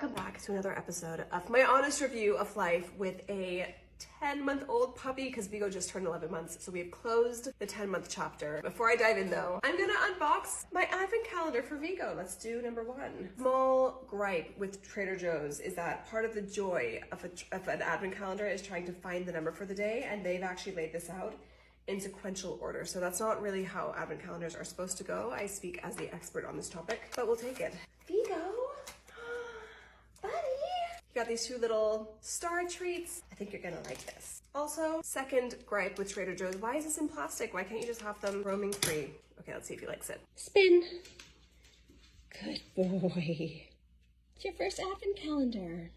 Welcome back to another episode of my honest review of life with a 10-month-old puppy, because Vigo just turned 11 months, so we have closed the 10-month chapter. Before I dive in though, I'm gonna unbox my advent calendar for Vigo. Let's do number one. Small gripe with Trader Joe's is that part of the joy of an advent calendar is trying to find the number for the day, and they've actually laid this out in sequential order. So that's not really how advent calendars are supposed to go. I speak as the expert on this topic, but we'll take it. Vigo, buddy. You got these two little star treats. I think you're gonna like this. Also, second gripe with Trader Joe's, why is this in plastic? Why can't you just have them roaming free? Okay, let's see if he likes it. Spin. Good boy. It's your first advent calendar.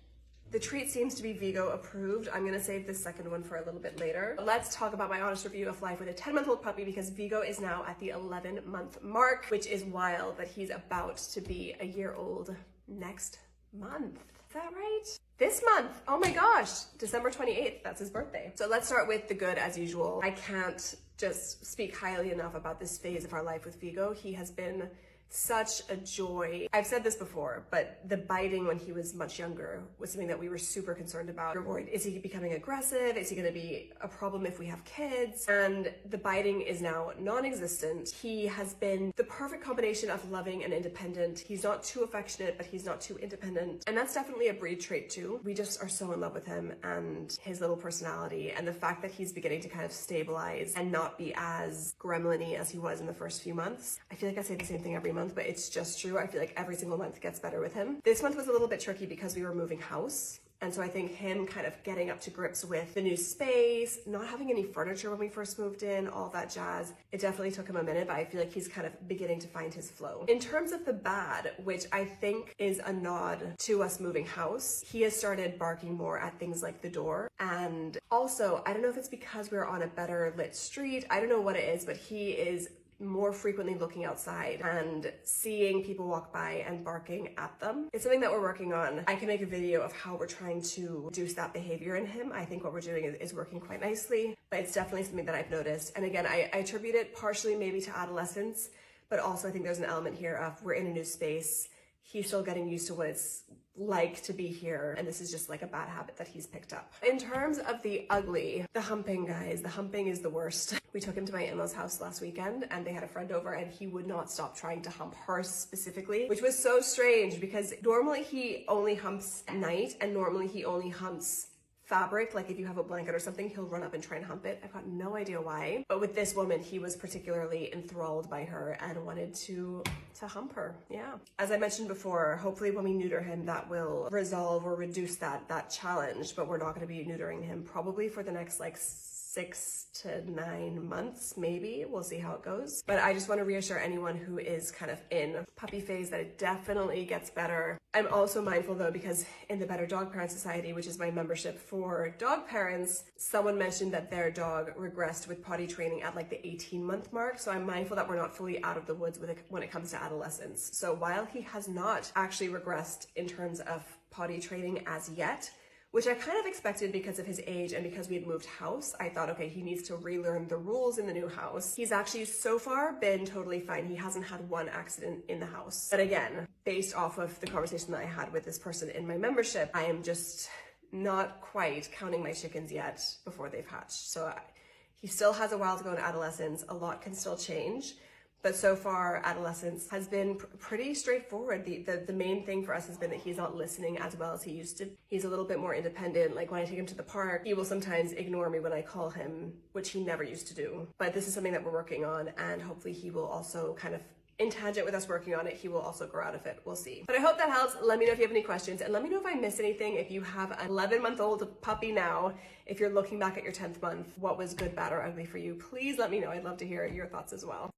The treat seems to be Vigo approved. I'm gonna save this second one for a little bit later. But let's talk about my honest review of life with a 10-month-old puppy, because Vigo is now at the 11-month mark, which is wild that he's about to be a year old next month. Is that right? This month, oh my gosh, December 28th, that's his birthday. So let's start with the good as usual. I can't just speak highly enough about this phase of our life with Vigo. He has been such a joy. I've said this before, but the biting when he was much younger was something that we were super concerned about. We were worried, is he becoming aggressive? Is he gonna be a problem if we have kids? And the biting is now non-existent. He has been the perfect combination of loving and independent. He's not too affectionate, but he's not too independent. And that's definitely a breed trait too. We just are so in love with him and his little personality, and the fact that he's beginning to kind of stabilize and not be as gremlin-y as he was in the first few months. I feel like I say the same thing every month, but it's just true. I feel like every single month gets better with him. This month was a little bit tricky because we were moving house. And so I think him kind of getting up to grips with the new space, not having any furniture when we first moved in, all that jazz, it definitely took him a minute, but I feel like he's kind of beginning to find his flow. In terms of the bad, which I think is a nod to us moving house, he has started barking more at things like the door. And also, I don't know if it's because we're on a better lit street, I don't know what it is, but he is more frequently looking outside and seeing people walk by and barking at them. It's something that we're working on. I can make a video of how we're trying to reduce that behavior in him. I think what we're doing is working quite nicely, but it's definitely something that I've noticed. And again, I attribute it partially maybe to adolescence, but also I think there's an element here of we're in a new space. He's still getting used to what it's like to be here, and this is just like a bad habit that he's picked up. In terms of the ugly, the humping, guys, the humping is the worst. We took him to my in-laws house last weekend and they had a friend over, and he would not stop trying to hump her specifically, which was so strange because normally he only humps at night, and normally he only humps fabric. Like if you have a blanket or something, he'll run up and try and hump it. I've got no idea why, but with this woman, he was particularly enthralled by her and wanted to hump her. Yeah. As I mentioned before, hopefully when we neuter him, that will resolve or reduce that challenge, but we're not going to be neutering him probably for the next like 6 to 9 months, maybe. We'll see how it goes. But I just want to reassure anyone who is kind of in puppy phase that it definitely gets better. I'm also mindful though, because in the Better Dog Parent Society, which is my membership for dog parents, someone mentioned that their dog regressed with potty training at like the 18-month mark. So I'm mindful that we're not fully out of the woods when it comes to adolescence. So while he has not actually regressed in terms of potty training as yet, which I kind of expected because of his age and because we had moved house, I thought, okay, he needs to relearn the rules in the new house. He's actually so far been totally fine. He hasn't had one accident in the house. But again, based off of the conversation that I had with this person in my membership, I am just not quite counting my chickens yet before they've hatched. So he still has a while to go in adolescence. A lot can still change. But so far, adolescence has been pretty straightforward. The main thing for us has been that he's not listening as well as he used to. He's a little bit more independent. Like when I take him to the park, he will sometimes ignore me when I call him, which he never used to do. But this is something that we're working on, and hopefully he will also kind of, in tangent with us working on it, he will also grow out of it. We'll see. But I hope that helps. Let me know if you have any questions, and let me know if I missed anything. If you have an 11-month-old puppy now, if you're looking back at your 10th month, what was good, bad, or ugly for you, please let me know. I'd love to hear your thoughts as well.